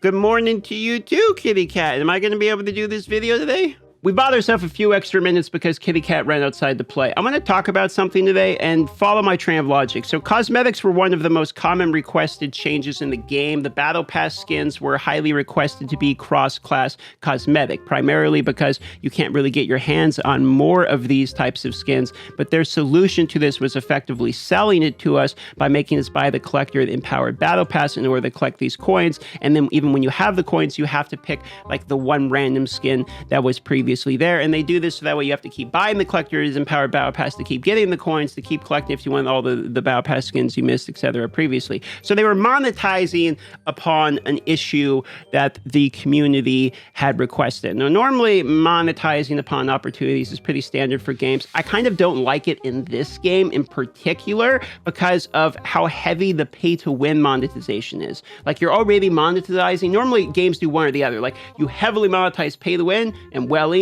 Good morning to you too, Kitty Cat. Am I going to be able to do this video today? We bought ourselves a few extra minutes because Kitty Cat ran outside to play. I'm going to talk about something today and follow my train of logic. So cosmetics were one of the most common requested changes in the game. The Battle Pass skins were highly requested to be cross-class cosmetic, primarily because you can't really get your hands on more of these types of skins. But their solution to this was effectively selling it to us by making us buy the collector the empowered Battle Pass in order to collect these coins. And then even when you have the coins, you have to pick like the one random skin that was previously there, and they do this so that way you have to keep buying the collector's empowered battle pass to keep getting the coins, to keep collecting if you want all the battle pass skins you missed, etc. previously. So they were monetizing upon an issue that the community had requested. Now, normally monetizing upon opportunities is pretty standard for games. I kind of don't like it in this game in particular because of how heavy the pay-to-win monetization is. Like, you're already monetizing. Normally games do one or the other. Like, you heavily monetize pay-to-win and welling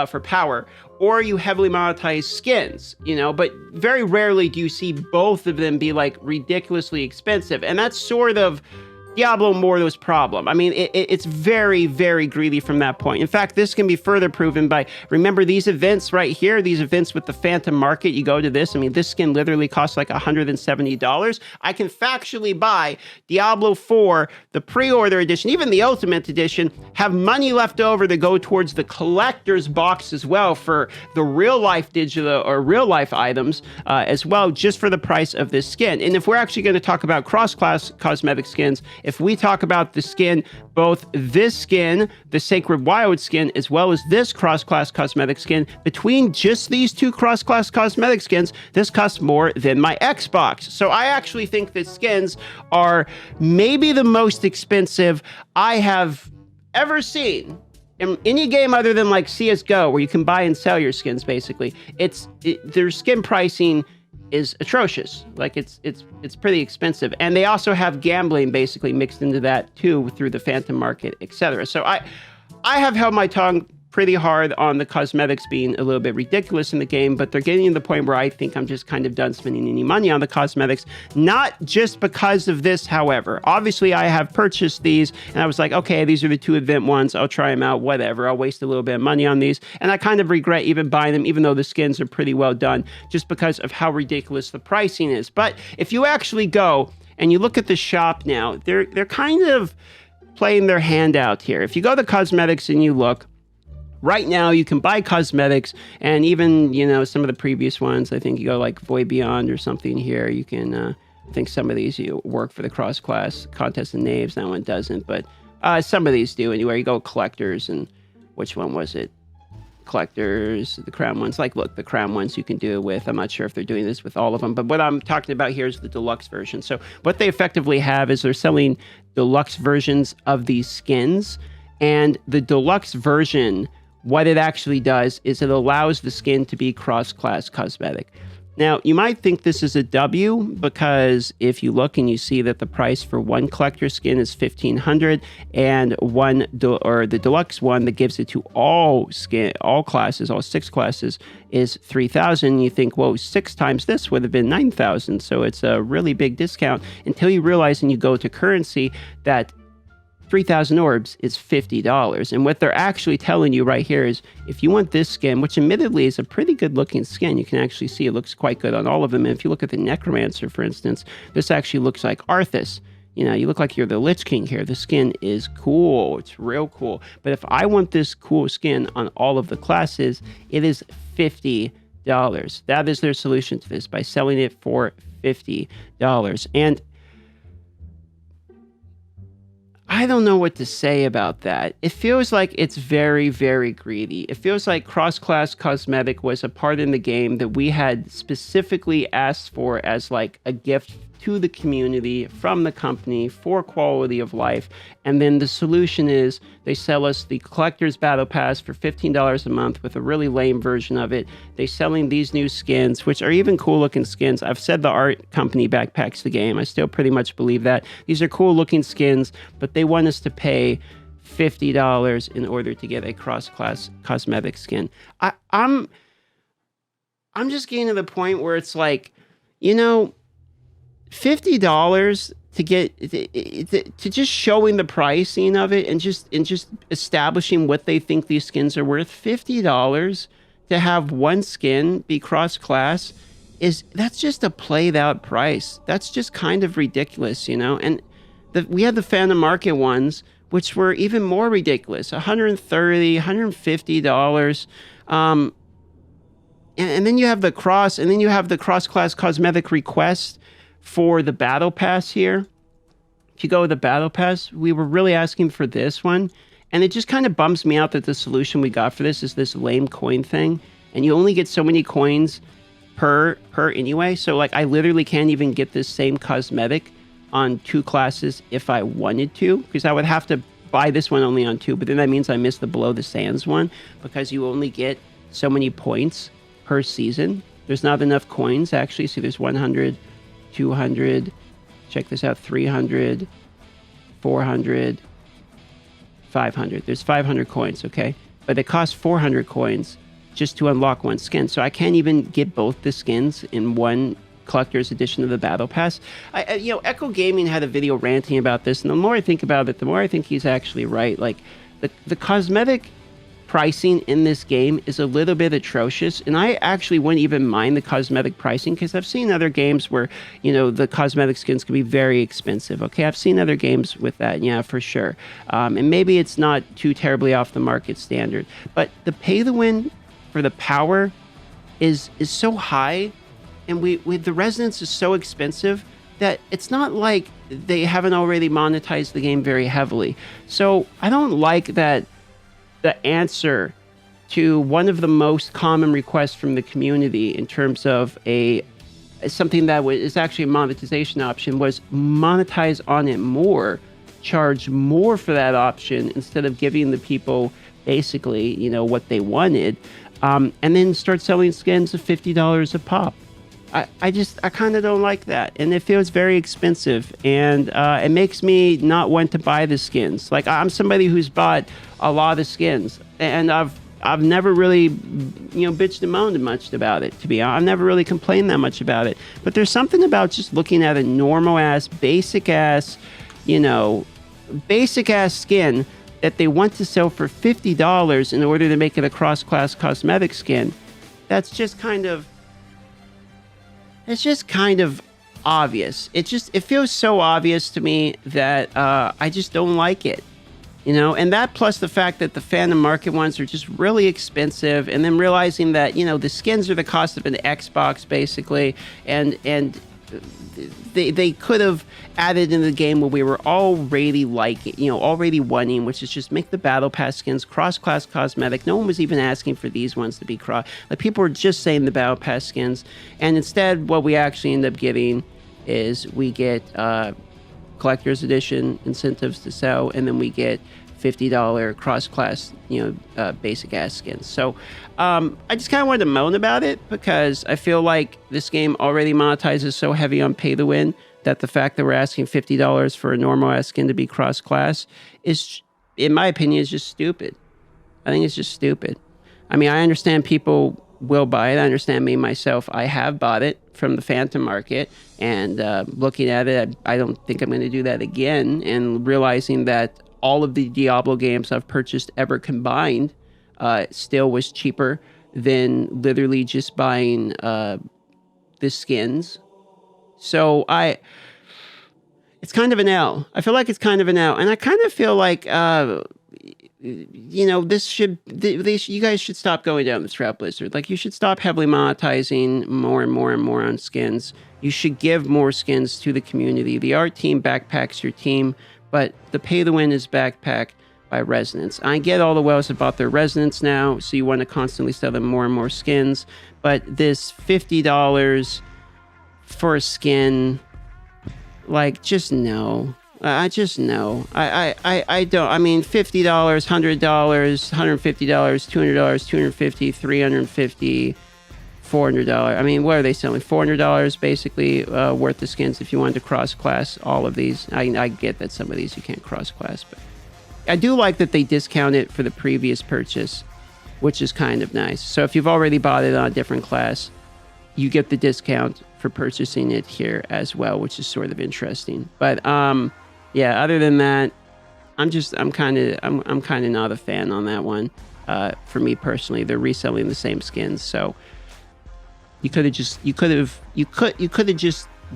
for power, or you heavily monetize skins, you know, but very rarely do you see both of them be like ridiculously expensive. And that's sort of Diablo Immortal's problem. I mean, it's very, very greedy from that point. In fact, this can be further proven by, remember these events right here, these events with the Phantom Market, you go to this, I mean, this skin literally costs like $170. I can factually buy Diablo 4, the pre-order edition, even the Ultimate Edition, have money left over to go towards the collector's box as well for the real-life digital or real-life items as well, just for the price of this skin. And if we're actually going to talk about cross-class cosmetic skins, if we talk about the skin, both this skin, the Sacred Wild skin, as well as this cross-class cosmetic skin, between just these two cross-class cosmetic skins, this costs more than my Xbox. So I actually think that skins are maybe the most expensive I have ever seen in any game other than like CSGO, where you can buy and sell your skins, basically. Their skin pricing is atrocious. Like, it's pretty expensive. And they also have gambling basically mixed into that too through the Phantom Market, etc. So I have held my tongue pretty hard on the cosmetics being a little bit ridiculous in the game, but they're getting to the point where I think I'm just kind of done spending any money on the cosmetics. Not just because of this, however. Obviously, I have purchased these, and I was like, okay, these are the two event ones. I'll try them out, whatever. I'll waste a little bit of money on these. And I kind of regret even buying them, even though the skins are pretty well done, just because of how ridiculous the pricing is. But if you actually go and you look at the shop now, they're kind of playing their hand out here. If you go to cosmetics and you look, right now, you can buy cosmetics, and even, you know, some of the previous ones, I think you go like Void Beyond or something here, you can, I think some of these you work for the cross-class contest and names, that one doesn't, but some of these do anyway. You go collectors, and which one was it? Collectors, the crown ones. Like, look, the crown ones you can do it with. I'm not sure if they're doing this with all of them, but what I'm talking about here is the deluxe version. So what they effectively have is they're selling deluxe versions of these skins, and the deluxe version, what it actually does is it allows the skin to be cross-class cosmetic. Now, you might think this is a W because if you look and you see that the price for one collector skin is $1,500 and the deluxe one that gives it to all classes, all 6 classes, is $3,000. You think, whoa, 6 times this would have been $9,000. So it's a really big discount until you realize and you go to currency that 3,000 orbs is $50. And what they're actually telling you right here is if you want this skin, which admittedly is a pretty good looking skin, you can actually see it looks quite good on all of them. And if you look at the Necromancer, for instance, this actually looks like Arthas. You know, you look like you're the Lich King here. The skin is cool. It's real cool. But if I want this cool skin on all of the classes, it is $50. That is their solution to this, by selling it for $50. And I don't know what to say about that. It feels like it's very, very greedy. It feels like cross-class cosmetic was a part in the game that we had specifically asked for as like a gift to the community from the company for quality of life. And then the solution is they sell us the collector's battle pass for $15 a month with a really lame version of it. They're selling these new skins, which are even cool looking skins. I've said the art company backpacks the game. I still pretty much believe that. These are cool looking skins, but they want us to pay $50 in order to get a cross-class cosmetic skin. I'm just getting to the point where it's like, you know, $50 to get to just showing the pricing of it and just establishing what they think these skins are worth. $50 to have one skin be cross-class that's just a played out price. That's just kind of ridiculous, you know. And we had the Phantom Market ones, which were even more ridiculous, $130, $150. And then you have the cross-class cosmetic request for the battle pass here. If you go with the battle pass, we were really asking for this one, and it just kind of bums me out that the solution we got for this is this lame coin thing, and you only get so many coins per anyway. So like I literally can't even get this same cosmetic on 2 classes if I wanted to, because I would have to buy this one only on 2, but then that means I miss the Below the Sands one, because you only get so many points per season. There's not enough coins actually. See, there's 100, 200, check this out, 300, 400, 500. There's 500 coins, okay? But it costs 400 coins just to unlock one skin. So I can't even get both the skins in one collector's edition of the Battle Pass. You know, Echo Gaming had a video ranting about this, and the more I think about it, the more I think he's actually right. Like, the cosmetic pricing in this game is a little bit atrocious, and I actually wouldn't even mind the cosmetic pricing, because I've seen other games where, you know, the cosmetic skins can be very expensive. Okay, I've seen other games with that, yeah, for sure. And maybe it's not too terribly off the market standard, but the pay to win for the power is so high, and the resonance is so expensive that it's not like they haven't already monetized the game very heavily. So I don't like that the answer to one of the most common requests from the community in terms of something that is actually a monetization option was monetize on it more, charge more for that option instead of giving the people basically, you know, what they wanted, and then start selling skins at $50 a pop. I kind of don't like that, and it feels very expensive, and it makes me not want to buy the skins. Like, I'm somebody who's bought a lot of skins, and I've never really, you know, bitched and moaned much about it, to be honest. I've never really complained that much about it. But there's something about just looking at a normal-ass, basic-ass, you know, basic-ass skin that they want to sell for $50 in order to make it a cross-class cosmetic skin. That's just kind of... It's just kind of obvious. It feels so obvious to me that I just don't like it, you know. And that plus the fact that the Phantom Market ones are just really expensive, and then realizing that, you know, the skins are the cost of an Xbox basically, and they could have added in the game what we were already liking, you know, already wanting, which is just make the Battle Pass skins cross-class cosmetic. No one was even asking for these ones to be cross. Like, people were just saying the Battle Pass skins, and instead what we actually end up getting is we get collector's edition incentives to sell, and then we get $50 cross-class, you know, basic ass skins. So I just kind of wanted to moan about it, because I feel like this game already monetizes so heavy on pay to win that the fact that we're asking $50 for a normal ass skin to be cross-class is, in my opinion, is just stupid. I think it's just stupid. I mean, I understand people will buy it. I understand me myself. I have bought it from the Phantom Market, and looking at it, I don't think I'm going to do that again, and realizing that all of the Diablo games I've purchased ever combined still was cheaper than literally just buying the skins. So it's kind of an L. I feel like it's kind of an L. And I kind of feel like, you know, you guys should stop going down this route, Blizzard. Like, you should stop heavily monetizing more and more and more on skins. You should give more skins to the community. The art team backpacks your team, but the pay to win is backpacked by Resonance. I get all the wells about their Resonance now, so you want to constantly sell them more and more skins, but this $50 for a skin, like, just no. I just know. I don't. I mean, $50, $100, $150, $200, $250, $350, $400. I mean, what are they selling? $400 basically worth the skins if you wanted to cross-class all of these. I get that some of these you can't cross-class, but I do like that they discount it for the previous purchase, which is kind of nice. So if you've already bought it on a different class, you get the discount for purchasing it here as well, which is sort of interesting. But yeah, other than that, I'm kind of not a fan on that one. For me personally, they're reselling the same skins, so you could have just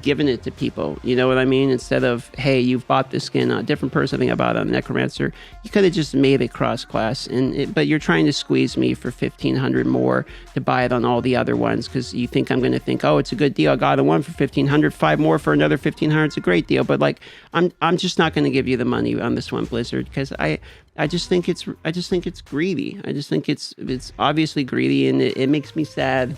given it to people, you know what I mean? Instead of, hey, you've bought this skin, a different person, I think I bought it on Necromancer, you could have just made it cross-class, but you're trying to squeeze me for 1,500 more to buy it on all the other ones, because you think I'm going to think, oh, it's a good deal, I got a one for 1,500, 5 more for another 1,500, it's a great deal, but like, I'm just not going to give you the money on this one, Blizzard, because I just think it's greedy. I just think it's obviously greedy, and it makes me sad